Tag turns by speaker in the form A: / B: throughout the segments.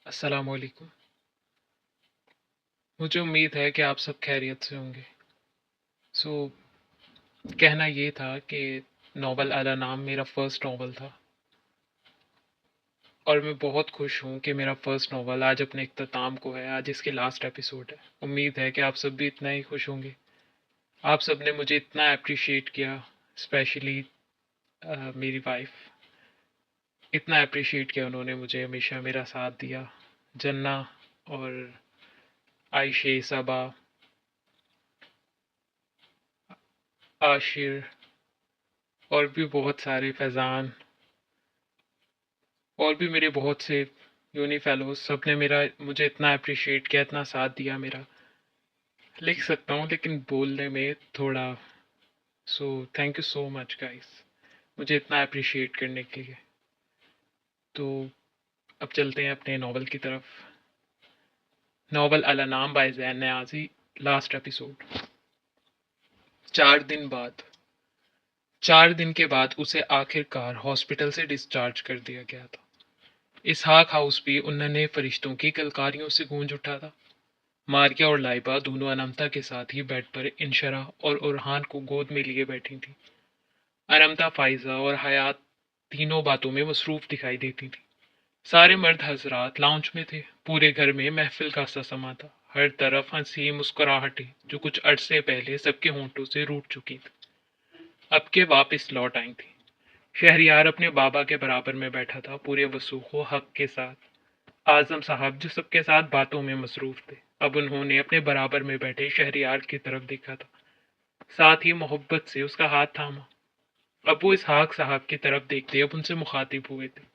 A: अस्सलाम वालेकुम। मुझे उम्मीद है कि आप सब खैरियत से होंगे। सो कहना ये था कि नावल अला नाम मेरा फ़र्स्ट नावल था और मैं बहुत खुश हूँ कि मेरा फ़र्स्ट नावल आज अपने इख्तिताम को है। आज इसके लास्ट एपिसोड है। उम्मीद है कि आप सब भी इतना ही खुश होंगे। आप सब ने मुझे इतना अप्रिशिएट किया, स्पेशली मेरी वाइफ। इतना अप्रिशिएट किया उन्होंने मुझे, हमेशा मेरा साथ दिया। जन्ना और आयशे, सबा, आशिर और भी बहुत सारे, फैज़ान और भी मेरे बहुत से यूनी फेलोज, सब ने मेरा मुझे इतना अप्रिशिएट किया, इतना साथ दिया मेरा। लिख सकता हूँ लेकिन बोलने में थोड़ा। So thank you so much guys, मुझे इतना अप्रिशिएट करने के लिए। तो अब चलते हैं अपने नावल की तरफ। नावल अला नाम बाय ज़ैन नियाज़ी, लास्ट एपिसोड। 4 दिन बाद 4 दिन के बाद उसे आखिरकार हॉस्पिटल से डिस्चार्ज कर दिया गया था। इसहाक हाउस भी उन्होंने फरिश्तों की किलकारियों से गूंज उठा था। मारिया और लाइबा दोनों अनमता के साथ ही बेड पर इंशरा और उरहान को गोद में लिए बैठी थीं। अनमता, फाइजा और हयात तीनों बातों में मसरूफ दिखाई देती थी। सारे मर्द हजरात लाउंज में थे। पूरे घर में महफिल का सा समा था। हर तरफ हंसी मुस्कुराहटें जो कुछ अरसे पहले सबके होंठों से रूठ चुकी थी, अब के वापस लौट आई थी। शहरियार अपने बाबा के बराबर में बैठा था, पूरे वसूख व हक के साथ। आजम साहब जो सबके साथ बातों में मसरूफ थे, अब उन्होंने अपने बराबर में बैठे शहरियार की तरफ देखा था, साथ ही मोहब्बत से उसका हाथ थामा। अब वो इसहाक साहब की तरफ देखते अब उनसे मुखातिब हुए थे।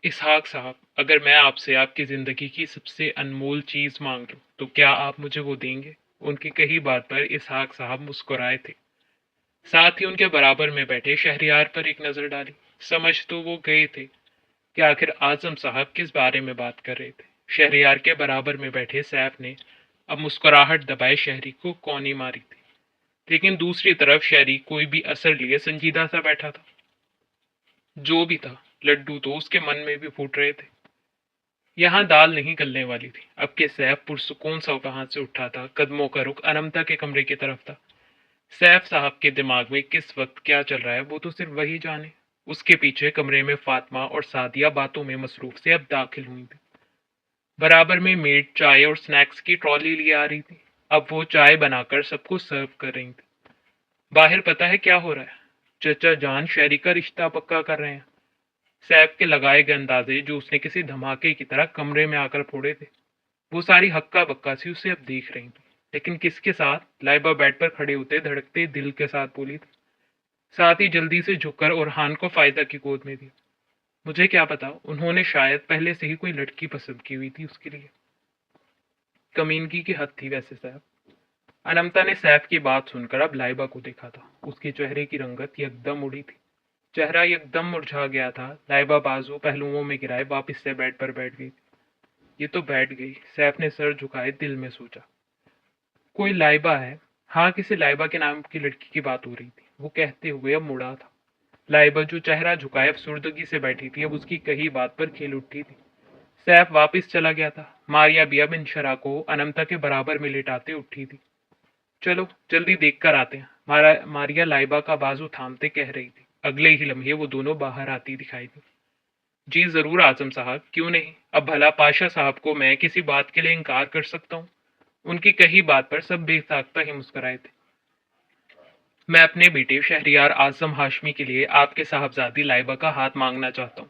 A: इसहाक साहब, अगर मैं आपसे आपकी ज़िंदगी की सबसे अनमोल चीज़ मांग लूँ तो क्या आप मुझे वो देंगे? उनकी कही बात पर इसहाक साहब मुस्कुराए थे। साथ ही उनके बराबर में बैठे शहरियार पर एक नज़र डाली। समझ तो वो गए थे कि आखिर आजम साहब किस बारे में बात कर रहे थे। शहरियार के बराबर में बैठे सैफ ने अब मुस्कुराहट दबाए शहरी को कौनी मारी थी, लेकिन दूसरी तरफ शहरी कोई भी असर लिए संजीदा सा बैठा था। जो भी था, लड्डू तो उसके मन में भी फूट रहे थे। यहाँ दाल नहीं गलने वाली थी। अब के सैफ पुरसुकून सा वहां से उठा था, कदमों का रुख अनमता के कमरे की तरफ था। सैफ साहब के दिमाग में किस वक्त क्या चल रहा है वो तो सिर्फ वही जाने। उसके पीछे कमरे में फातिमा और सादिया बातों में मसरूफ से अब दाखिल हुई थी। बराबर में मेड चाय और स्नैक्स की ट्रॉली लिए आ रही थी। अब वो चाय बनाकर सबको सर्व कर रही थी। बाहर पता है क्या हो रहा है? चचा जान शहरी का रिश्ता पक्का कर रहे हैं। सैफ के लगाए गए अंदाजे जो उसने किसी धमाके की तरह कमरे में आकर फोड़े थे, वो सारी हक्का बक्का सी उसे अब देख रही थी। लेकिन किसके साथ? लाइबा बेड पर खड़े होते धड़कते दिल के साथ बोली थी। साथ ही जल्दी से झुककर ओरहान को फायदा की गोद में दिया। मुझे क्या पता, उन्होंने शायद पहले से ही कोई लड़की पसंद की हुई थी उसके लिए। कमीनगी की हद थी वैसे सैफ। अनमता ने सैफ की बात सुनकर अब लाइबा को देखा था। उसके चेहरे की रंगत यकदम उड़ी थी, चेहरा एकदम मुरझा गया था। लाइबा बाजू पहलुओं में गिराए वापिस से बेड पर बैठ गई। ये तो बैठ गई, सैफ ने सर झुकाए दिल में सोचा। कोई लाइबा है? हाँ, किसी लाइबा के नाम की लड़की की बात हो रही थी, वो कहते हुए अब मुड़ा था। लाइबा जो चेहरा झुकाए अफसुर्दगी से बैठी थी, अब उसकी कही बात पर खेल उठी थी। सैफ वापिस चला गया था। मारिया भी अब इंशरा को अनमता के बराबर में लिटाते उठी थी। चलो जल्दी देख कर आते हैं, मारिया लाइबा का बाजू थामते कह रही थी। अगले ही लम्हे वो दोनों बाहर आती दिखाई दी। जी जरूर आजम साहब, क्यों नहीं। अब भला पाशा साहब को मैं किसी बात के लिए इनकार कर सकता हूँ? उनकी कही बात पर सब बेसाख्ता ही मुस्कुराए थे। मैं अपने बेटे शहरियार आजम हाशमी के लिए आपके साहबजादी लाइबा का हाथ मांगना चाहता हूँ।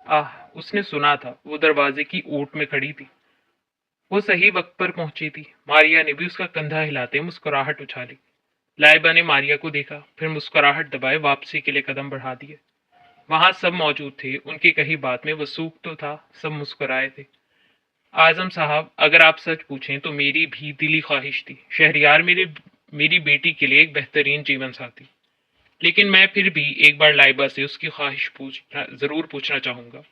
A: आह, उसने सुना था, वो दरवाजे की ओट में खड़ी थी। वो सही वक्त पर पहुंची थी। मारिया ने भी उसका कंधा हिलाते मुस्कुराहट उछाली। लाइबा ने मारिया को देखा, फिर मुस्कुराहट दबाए वापसी के लिए कदम बढ़ा दिए। वहां सब मौजूद थे। उनकी कही बात में वसूख तो था, सब मुस्कुराए थे। आजम साहब, अगर आप सच पूछें तो मेरी भी दिली ख्वाहिश थी शहरियार मेरी बेटी के लिए एक बेहतरीन जीवन साथी। लेकिन मैं फिर भी एक बार लाइबा से उसकी ख्वाहिश जरूर पूछना चाहूंगा।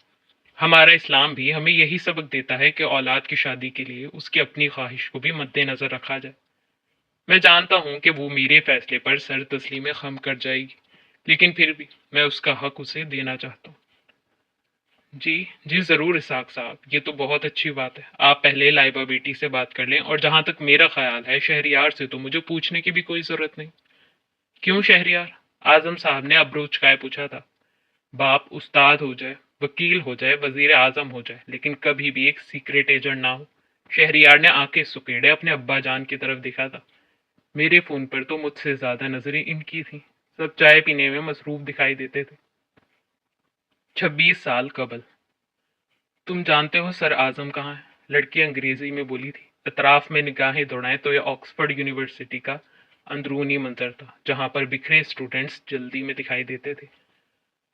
A: हमारा इस्लाम भी हमें यही सबक देता है कि औलाद की शादी के लिए उसकी अपनी ख्वाहिश को भी मद्देनजर रखा जाए। मैं जानता हूं कि वो मेरे फैसले पर सर तस्लीम खम कर जाएगी, लेकिन फिर भी मैं उसका हक उसे देना चाहता हूँ। جی ضرور اسحاق صاحب، یہ تو بہت اچھی بات ہے۔ آپ پہلے لائبہ بیٹی سے بات کر لیں، اور جہاں تک میرا خیال ہے شہریار سے تو مجھے پوچھنے کی بھی کوئی ضرورت نہیں۔ کیوں شہریار؟ اعظم صاحب نے ابروچ چکائے پوچھا تھا۔ باپ استاد ہو جائے، وکیل ہو جائے، وزیر اعظم ہو جائے، لیکن کبھی بھی ایک سیکریٹ ایجنٹ نہ ہو۔ شہریار نے آنکھیں سکیڑے اپنے ابا جان کی طرف دیکھا تھا۔ میرے فون پر تو مجھ سے زیادہ نظریں ان کی تھیں، سب چائے پینے میں مصروف دکھائی دیتے تھے۔ 26 سال قبل۔ تم جانتے ہو سر اعظم کہاں ہے؟ لڑکی انگریزی میں بولی تھی۔ اطراف میں نگاہیں دوڑائیں تو یہ آکسفورڈ یونیورسٹی کا اندرونی منظر تھا، جہاں پر بکھرے اسٹوڈنٹس جلدی میں دکھائی دیتے تھے۔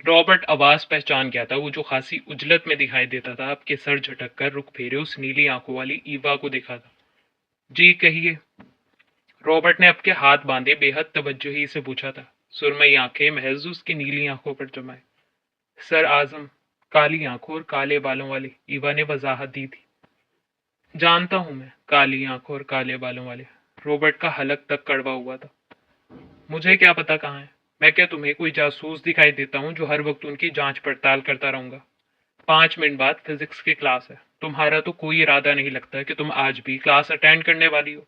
A: رابرٹ آواز پہچان گیا تھا، وہ جو خاصی اجلت میں دکھائی دیتا تھا۔ اب کے سر جھٹک کر رخ پھیرے اس نیلی آنکھوں والی ایوا کو دیکھا تھا۔ جی کہیے، رابرٹ نے اب کے ہاتھ باندھے بے حد توجہی سے پوچھا تھا، سرمئی آنکھیں محض اس کی نیلی آنکھوں پر جمائے۔ سر اعظم، کالی آنکھوں اور کالے بالوں والے، ایوا نے وضاحت دی تھی۔ جانتا ہوں میں، کالی آنکھوں اور کالے بالوں والے۔ رابرٹ کا حلق تک کڑوا ہوا تھا۔ مجھے کیا پتا کہاں ہے؟ میں کیا تمہیں کوئی جاسوس دکھائی دیتا ہوں جو ہر وقت ان کی جانچ پڑتال کرتا رہوں گا؟ 5 منٹ بعد فزکس کی کلاس ہے، تمہارا تو کوئی ارادہ نہیں لگتا کہ تم آج بھی کلاس اٹینڈ کرنے والی ہو۔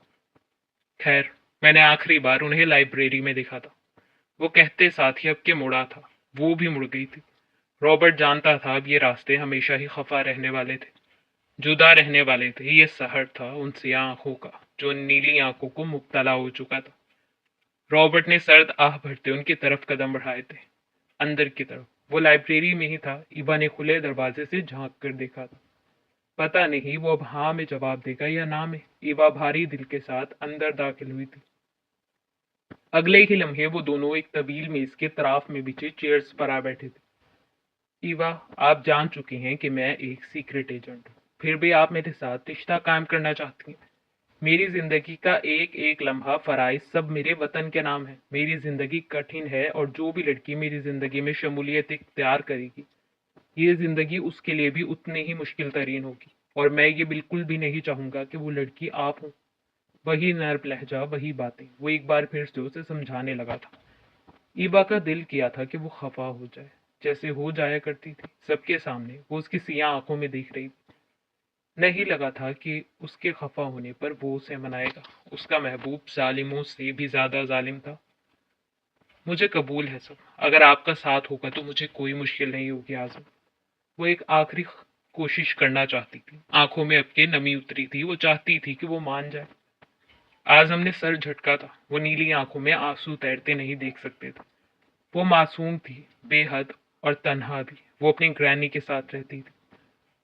A: خیر، میں نے آخری بار انہیں لائبریری میں دیکھا تھا۔ وہ کہتے ساتھ ہی اب کے مڑا تھا، وہ بھی مڑ گئی تھی۔ رابرٹ جانتا تھا اب یہ راستے ہمیشہ ہی خفا رہنے والے تھے، جدا رہنے والے تھے۔ یہ سحر تھا ان سیاہ آنکھوں کا جو ان نیلی آنکھوں کو مبتلا ہو چکا تھا۔ رابرٹ نے سرد آہ بھرتے ان کی طرف قدم بڑھائے تھے، اندر کی طرف۔ وہ لائبریری میں ہی تھا۔ ایوا نے کھلے دروازے سے جھانک کر دیکھا تھا۔ پتہ نہیں وہ اب ہاں میں جواب دے گا یا نہ میں۔ ایوا بھاری دل کے ساتھ اندر داخل ہوئی تھی۔ اگلے ہی لمحے وہ دونوں ایک طویل میز کے طراف میں بچے چیئرز پر آ بیٹھے تھے۔ ایوا، آپ جان چکی ہیں کہ میں ایک سیکرٹ ایجنٹ ہوں، پھر بھی آپ میرے ساتھ رشتہ قائم کرنا چاہتی ہیں۔ میری زندگی کا ایک ایک لمحہ فرائض سب میرے وطن کے نام ہے۔ میری زندگی کٹھن ہے، اور جو بھی لڑکی میری زندگی میں شمولیت اختیار کرے گی، یہ زندگی اس کے لیے بھی اتنی ہی مشکل ترین ہوگی۔ اور میں یہ بالکل بھی نہیں چاہوں گا کہ وہ لڑکی آپ ہوں۔ وہی نرم لہجہ، وہی باتیں، وہ ایک بار پھر سے اسے سمجھانے لگا تھا۔ ایوا کا دل کیا تھا کہ وہ خفا ہو جائے، جیسے ہو جایا کرتی تھی سب کے سامنے۔ وہ اس کی سیاہ آنکھوں میں دیکھ رہی تھی۔ نہیں لگا تھا کہ اس کے خفا ہونے پر وہ اسے منائے گا۔ اس کا محبوب ظالموں سے بھی زیادہ ظالم تھا۔ مجھے قبول ہے سب، اگر آپ کا ساتھ ہوگا تو مجھے کوئی مشکل نہیں ہوگی اعظم۔ وہ ایک آخری کوشش کرنا چاہتی تھی، آنکھوں میں اب کے نمی اتری تھی۔ وہ چاہتی تھی کہ وہ مان جائے۔ اعظم نے سر جھٹکا تھا۔ وہ نیلی آنکھوں میں آنسو تیرتے نہیں دیکھ سکتے تھے۔ وہ معصوم تھی، بے حد، اور تنہا بھی۔ وہ اپنی گرینی کے ساتھ رہتی تھی،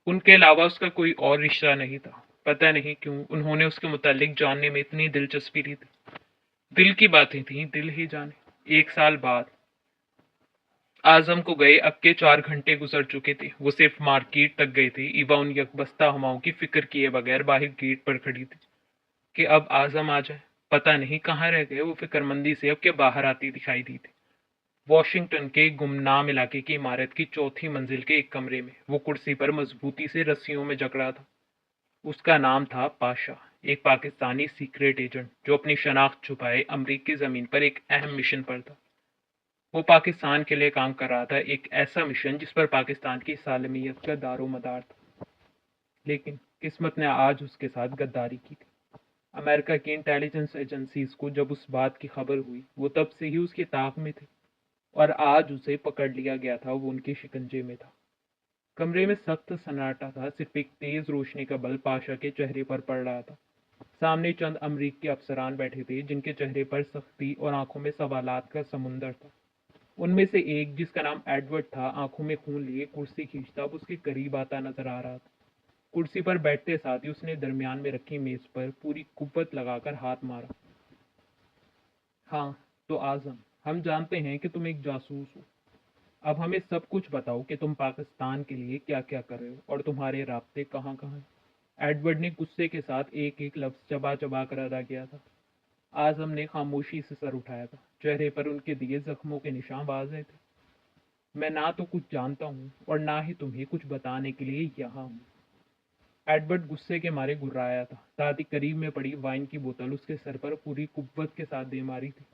A: ان کے علاوہ اس کا کوئی اور رشتہ نہیں تھا۔ پتہ نہیں کیوں انہوں نے اس کے متعلق جاننے میں اتنی دلچسپی لی تھی۔ دل کی باتیں تھیں، دل ہی جانے۔ 1 سال بعد اعظم کو گئے اب کے 4 گھنٹے گزر چکے تھے۔ وہ صرف مارکیٹ تک گئے تھے۔ ایوا ان یکبستہ ہواؤں کی فکر کیے بغیر باہر گیٹ پر کھڑی تھی کہ اب اعظم آ جائے۔ پتہ نہیں کہاں رہ گئے۔ وہ فکر مندی سے اب کے باہر آتی دکھائی دی تھی۔ واشنگٹن کے گمنام علاقے کی عمارت کی 4تھی منزل کے ایک کمرے میں وہ کرسی پر مضبوطی سے رسیوں میں جکڑا تھا۔ اس کا نام تھا پاشا، ایک پاکستانی سیکریٹ ایجنٹ جو اپنی شناخت چھپائے امریکی زمین پر ایک اہم مشن پر تھا۔ وہ پاکستان کے لیے کام کر رہا تھا، ایک ایسا مشن جس پر پاکستان کی سالمیت کا دار و مدار تھا۔ لیکن قسمت نے آج اس کے ساتھ غداری کی تھی۔ امریکہ کی انٹیلیجنس ایجنسیز کو جب اس بات کی خبر ہوئی، وہ تب سے ہی اس کی طاق میں تھے، اور آج اسے پکڑ لیا گیا تھا۔ وہ ان کے شکنجے میں تھا۔ کمرے میں سخت سناٹا تھا، صرف ایک تیز روشنی کا بلب پاشا کے چہرے پر پڑ رہا تھا۔ سامنے چند امریکی افسران بیٹھے تھے جن کے چہرے پر سختی اور آنکھوں میں سوالات کا سمندر تھا۔ ان میں سے ایک، جس کا نام ایڈورڈ تھا، آنکھوں میں خون لیے کرسی کھینچتا اب اس کے قریب آتا نظر آ رہا تھا۔ کرسی پر بیٹھتے ساتھ ہی اس نے درمیان میں رکھی میز پر پوری قوت لگا کر ہاتھ مارا۔ ہاں تو اعظم، ہم جانتے ہیں کہ تم ایک جاسوس ہو۔ اب ہمیں سب کچھ بتاؤ کہ تم پاکستان کے لیے کیا کیا کر رہے ہو، اور تمہارے رابطے کہاں کہاں ہیں۔ ایڈورڈ نے غصے کے ساتھ ایک ایک لفظ چبا چبا کر ادا کیا تھا۔ اعظم نے خاموشی سے سر اٹھایا تھا، چہرے پر ان کے دیے زخموں کے نشان واضح تھے۔ میں نہ تو کچھ جانتا ہوں اور نہ ہی تمہیں کچھ بتانے کے لیے یہاں ہوں۔ ایڈورڈ غصے کے مارے گھرایا تھا، ساتھ ہی قریب میں پڑی وائن کی بوتل اس کے سر پر پوری قوت کے ساتھ دے ماری تھی۔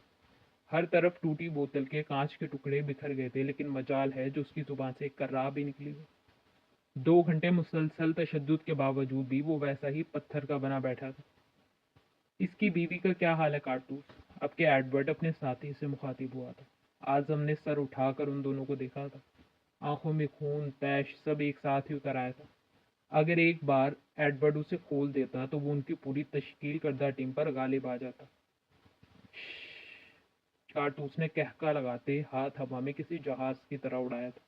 A: ہر طرف ٹوٹی بوتل کے کانچ کے ٹکڑے بکھر گئے تھے، لیکن مجال ہے جو اس کی زبان سے ایک کرا بھی نکلی ہو۔ 2 घंटे मुसलसल तशद्दुद के बावजूद भी वो वैसा ही पत्थर का बना बैठा था। इसकी बीवी का क्या हाल है कारतूस? अब के एडवर्ड अपने साथी से मुखातिब हुआ था। आजम ने सर उठाकर उन दोनों को देखा था। आंखों में खून तैश सब एक साथ ही उतर आया था। अगर एक बार एडवर्ड उसे खोल देता तो वो उनकी पूरी तश्कील करदा टीम पर गालिब आ जाता। कारतूस ने कहका लगाते हाथ हवा में किसी जहाज की तरह उड़ाया था।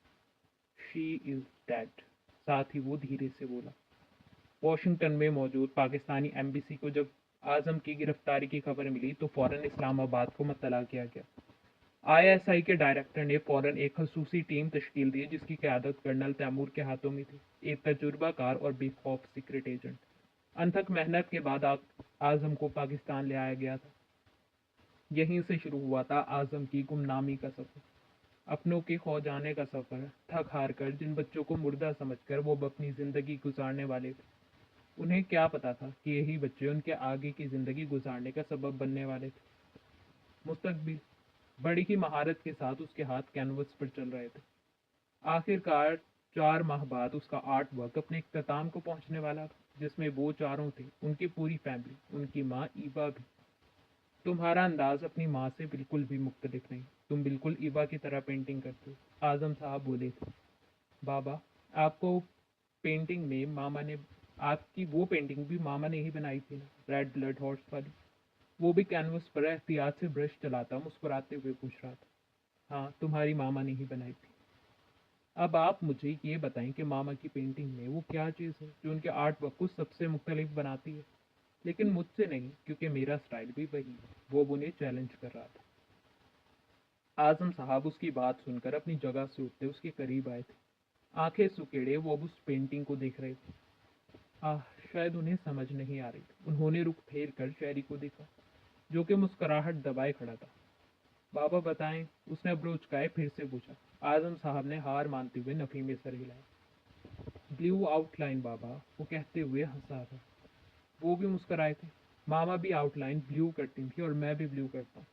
A: She is dead. साथ ही वो धीरे से बोला। वॉशिंगटन में मौजूद पाकिस्तानी एम्बेसी को जब आजम की गिरफ्तारी की खबर मिली तो फौरन इस्लामाबाद को मुत्तला किया गया। आईएसआई के डायरेक्टर ने फौरन एक खसूसी टीम तश्कील दी जिसकी क़यादत कर्नल तैमूर के हाथों में थी, एक तजुर्बाकार और बेखौफ सीक्रेट एजेंट। अनथक मेहनत के बाद आजम को पाकिस्तान ले आया गया था। यहीं से शुरू हुआ था आजम की गुमनामी का सफर, अपनों के खो जाने का सफर। थक हार कर जिन बच्चों को मुर्दा समझकर वो अपनी जिंदगी गुजारने वाले थे, उन्हें क्या पता था कि यही बच्चे उनके आगे की जिंदगी गुजारने का सबब बनने वाले थे। मुस्तकबिल बड़ी ही महारत के साथ उसके हाथ कैनवस पर चल रहे थे। आखिरकार 4 माह बाद उसका आर्ट वर्क अपने इख्तिताम को पहुंचने वाला था, जिसमें वो चारों थे, उनकी पूरी फैमिली, उनकी माँ ईबा भी। तुम्हारा अंदाज अपनी माँ से बिल्कुल भी मुख्तलिफ नहीं। तुम बिल्कुल ईबा की तरह पेंटिंग करते हो। आजम साहब बोले थे। बाबा, आपको पेंटिंग में मामा ने आपकी वो पेंटिंग भी मामा ने ही बनाई थी ना, रेड ब्लड हॉर्स वाली? वो भी कैनवस पर एहतियात से ब्रश चलाता मुस्कुराते हुए पूछ रहा था। हाँ, तुम्हारी मामा ने ही बनाई थी। अब आप मुझे ये बताएं कि मामा की पेंटिंग में वो क्या चीज़ है जो उनके आर्ट वर्क को सबसे मुख्तलिफ बनाती है? लेकिन मुझसे नहीं, क्योंकि मेरा स्टाइल भी वही है। वो उन्हें चैलेंज कर रहा था। आजम साहब उसकी बात सुनकर अपनी जगह से उठते उसके करीब आए थे। आंखें सुकेड़े वो अब उस पेंटिंग को देख रहे थे। आह, शायद उन्हें समझ नहीं आ रही थी। उन्होंने रुख फेर कर शहरी को देखा, जो कि मुस्कुराहट दबाए खड़ा था। बाबा बताएं, उसने अब्रोच उचकाए फिर से पूछा। आजम साहब ने हार मानते हुए नफी में सर हिलाया। ब्लू आउटलाइन बाबा, वो कहते हुए हंसा था। वो भी मुस्कुराए थे। मामा भी आउटलाइन ब्लू करती थी और मैं भी ब्लू करता हूँ।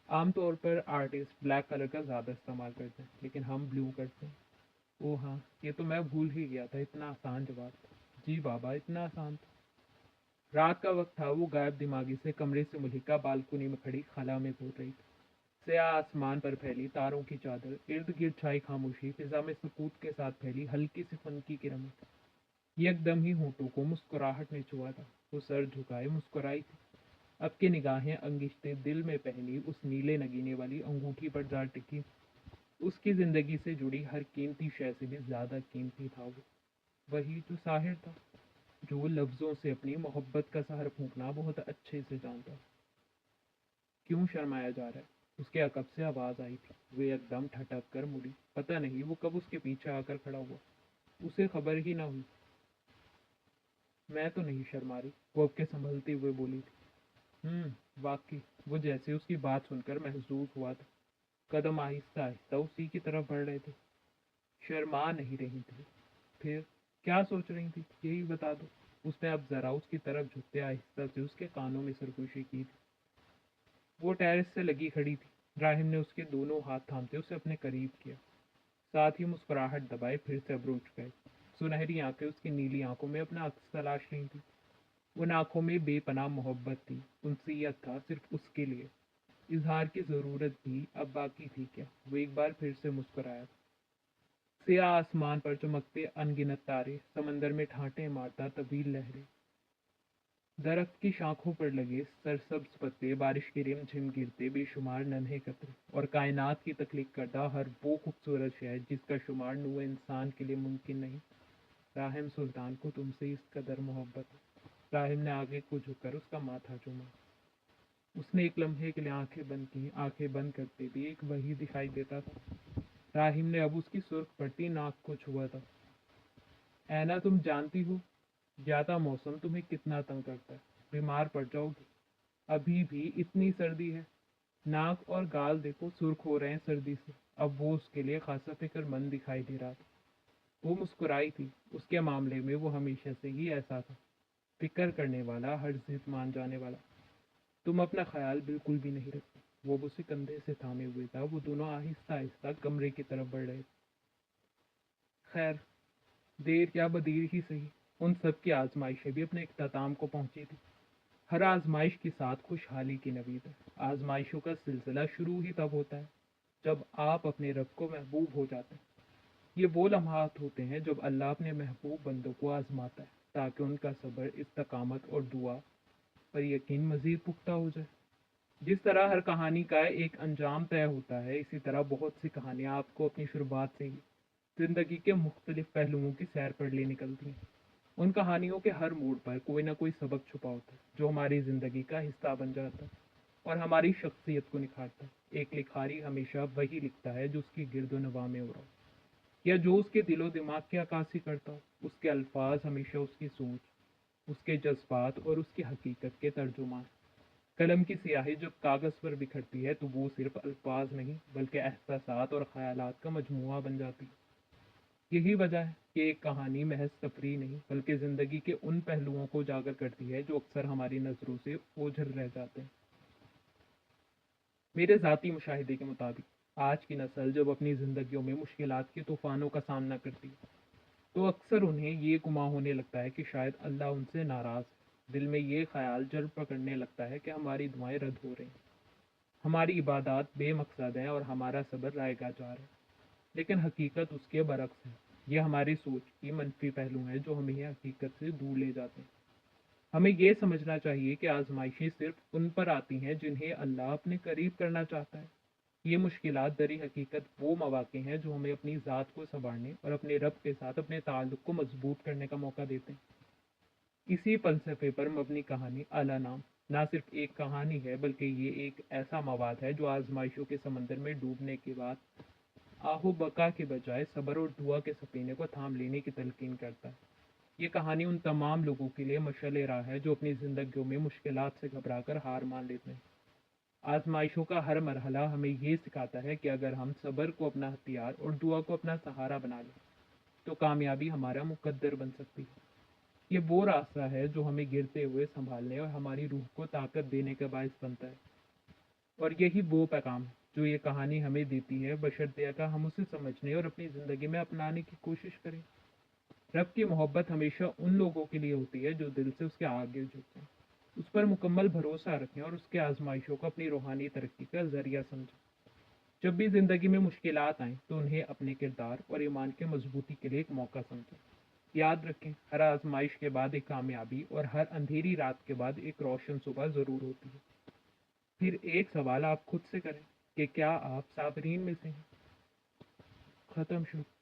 A: आमतौर पर आर्टिस्ट ब्लैक कलर का ज़्यादा इस्तेमाल करते हैं, लेकिन हम ब्लू करते हैं। ओह हाँ, ये तो मैं भूल ही गया था। इतना आसान जवाब था। जी बाबा, इतना आसान था। रात का वक्त था। वो गायब दिमागी से कमरे से मुलिका बालकनी में खड़ी खला में घूर रही थी। स्याह आसमान पर फैली तारों की चादर, इर्द गिर्द छाई खामोशी, फिजा में सुकूत के साथ फैली हल्की सी फनकी की रमक। एकदम ही होठों को मुस्कुराहट ने छुआ था। वो सर झुकाए मुस्कुराई थी। अब की निगाहें अंगिश्ते दिल में पहनी उस नीले नगीने वाली अंगूठी पर जा टिकी। उसकी जिंदगी से जुड़ी हर कीमती शय से भी ज्यादा कीमती था वो। वही जो साहिर था, जो लफ्जों से अपनी मोहब्बत का सहर फूंकना बहुत अच्छे से जानता। क्यों शर्माया जा रहा है? उसके अकब से आवाज आई थी। वे एकदम ठटक कर मुड़ी। पता नहीं वो कब उसके पीछे आकर खड़ा हुआ। उसे खबर ही ना हुई। मैं तो नहीं शर्मा रही, वो अब के संभलते हुए बोली थी। वाकई वो जैसे उसकी बात सुनकर महसूस हुआ था। कदम आहिस्ता आहिस्ता उसी की तरफ बढ़ रहे थे। शर्मा नहीं रही थी। फिर क्या सोच रही थी, यही बता दो। उसने अब जरा उसकी तरफ झुकते आहिस्ता से उसके कानों में सरगोशी की थी। वो टेरेस से लगी खड़ी थी। राहिम ने उसके दोनों हाथ थामते उसे अपने करीब किया। साथ ही मुस्कुराहट दबाए फिर से अब्रोच गए। सुनहरी आंखें उसकी नीली आंखों में अपना अक्स तलाश रही थी। उन आंखों में बेपनाह मोहब्बत थी। उनसीयत था सिर्फ उसके लिए। इजहार की जरूरत भी अब बाकी थी क्या? वो एक बार फिर से मुस्कुराया। सियाह आसमान पर चमकते अनगिनत तारे, समंदर में ठाटे मारता तवील लहरें, दरख्त की शाखों पर लगे सरसब्ज पत्ते, बारिश की रिमझिम गिरते बेशुमार नन्हे कतरे, और कायनात की तख्लीक करदा हर वो खूबसूरत शय जिसका शुमार नूए इंसान के लिए मुमकिन नहीं। राहिम सुल्तान को तुमसे इस कदर मोहब्बत है। राहिम ने आगे को झुककर उसका माथा चूमा। उसने एक लम्हे के लिए आंखें बंद की। आंखें बंद करते भी एक वही दिखाई देता था। राहिम ने अब उसकी सुर्ख पड़ती नाक को छुआ था। ऐना, तुम जानती हो ज्यादा मौसम तुम्हें कितना तंग करता है? बीमार पड़ जाओगी। अभी भी इतनी सर्दी है। नाक और गाल देखो, सुर्ख हो रहे हैं सर्दी से। अब वो उसके लिए खासा फिक्रमंद दिखाई दे रहा था। वो मुस्कुराई थी। उसके मामले में वो हमेशा से ही ऐसा था, फिक्र करने वाला, हर जिद मान जाने वाला। तुम अपना ख्याल बिल्कुल भी नहीं रखती। वो उसे कंधे से थामे हुए था। वो दोनों आहिस्ता आहिस्ता कमरे की तरफ बढ़ रहे थे। खैर, دیر یا بدیر ہی صحیح، ان سب کی آزمائشیں بھی اپنے اختتام کو پہنچی تھی۔ ہر آزمائش کے ساتھ خوشحالی کی نوید ہے۔ آزمائشوں کا سلسلہ شروع ہی تب ہوتا ہے جب آپ اپنے رب کو محبوب ہو جاتے ہیں۔ یہ وہ لمحات ہوتے ہیں جب اللہ اپنے محبوب بندوں کو آزماتا ہے تاکہ ان کا صبر، استقامت اور دعا پر یقین مزید پختہ ہو جائے۔ جس طرح ہر کہانی کا ایک انجام طے ہوتا ہے، اسی طرح بہت سی کہانیاں آپ کو اپنی شروعات سے ہی زندگی کے مختلف پہلوؤں کی سیر پر لے نکلتی ہیں۔ ان کہانیوں کے ہر موڑ پر کوئی نہ کوئی سبق چھپا ہوتا ہے جو ہماری زندگی کا حصہ بن جاتا ہے اور ہماری شخصیت کو نکھارتا ہے۔ ایک لکھاری ہمیشہ وہی لکھتا ہے جو اس کی گرد و نواح میں ہو رہا ہو یا جو اس کے دل و دماغ کی عکاسی کرتا ہو۔ اس کے الفاظ ہمیشہ اس کی سوچ، اس کے جذبات اور اس کی حقیقت کے ترجمان۔ قلم کی سیاہی جب کاغذ پر بکھرتی ہے تو وہ صرف الفاظ نہیں بلکہ احساسات اور خیالات کا مجموعہ بن جاتی ہے۔ یہی وجہ ہے کہ ایک کہانی محض تفریح نہیں بلکہ زندگی کے ان پہلوؤں کو اجاگر کرتی ہے جو اکثر ہماری نظروں سے اوجھل رہ جاتے ہیں۔ میرے ذاتی مشاہدے کے مطابق آج کی نسل جب اپنی زندگیوں میں مشکلات کے طوفانوں کا سامنا کرتی ہے تو اکثر انہیں یہ گمان ہونے لگتا ہے کہ شاید اللہ ان سے ناراض ہے۔ دل میں یہ خیال جڑ پکڑنے لگتا ہے کہ ہماری دعائیں رد ہو رہی ہیں، ہماری عبادات بے مقصد ہیں اور ہمارا صبر رائے گا جا رہا ہے۔ لیکن حقیقت اس کے برعکس ہے۔ یہ ہماری سوچ کی منفی پہلو ہیں جو ہمیں حقیقت سے دور لے جاتے ہیں۔ ہمیں یہ سمجھنا چاہیے کہ آزمائشیں صرف ان پر آتی ہیں جنہیں اللہ اپنے قریب کرنا چاہتا ہے۔ یہ مشکلات دری حقیقت وہ مواقع ہیں جو ہمیں اپنی ذات کو سنوارنے اور اپنے رب کے ساتھ اپنے تعلق کو مضبوط کرنے کا موقع دیتے ہیں۔ اسی فلسفے پر مبنی کہانی اعلیٰ نام نہ صرف ایک کہانی ہے بلکہ یہ ایک ایسا مواد ہے جو آزمائشوں کے سمندر میں ڈوبنے کے بعد آہو بقا کے بجائے صبر اور دعا کے سفینے کو تھام لینے کی تلقین کرتا ہے۔ یہ کہانی ان تمام لوگوں کے لیے مشعل راہ ہے جو اپنی زندگیوں میں مشکلات سے گھبرا کر ہار مان لیتے ہیں۔ آزمائشوں کا ہر مرحلہ ہمیں یہ سکھاتا ہے کہ اگر ہم صبر کو اپنا ہتھیار اور دعا کو اپنا سہارا بنا لیں تو کامیابی ہمارا مقدر بن سکتی ہے۔ یہ وہ راستہ ہے جو ہمیں گرتے ہوئے سنبھالنے اور ہماری روح کو طاقت دینے کا باعث بنتا ہے۔ اور یہی وہ پیغام ہے جو یہ کہانی ہمیں دیتی ہے، بشرطیہ کہ ہم اسے سمجھنے اور اپنی زندگی میں اپنانے کی کوشش کریں۔ رب کی محبت ہمیشہ ان لوگوں کے لیے ہوتی ہے جو دل سے اس کے آگے جھکتے ہیں، اس پر مکمل بھروسہ رکھیں اور اس کے آزمائشوں کو اپنی روحانی ترقی کا ذریعہ سمجھیں۔ جب بھی زندگی میں مشکلات آئیں تو انہیں اپنے کردار اور ایمان کے مضبوطی کے لیے ایک موقع سمجھیں۔ یاد رکھیں، ہر آزمائش کے بعد ایک کامیابی اور ہر اندھیری رات کے بعد ایک روشن صبح ضرور ہوتی ہے۔ پھر ایک سوال آپ خود سے کریں کہ کیا آپ صابرین میں سے ہیں؟ ختم شد۔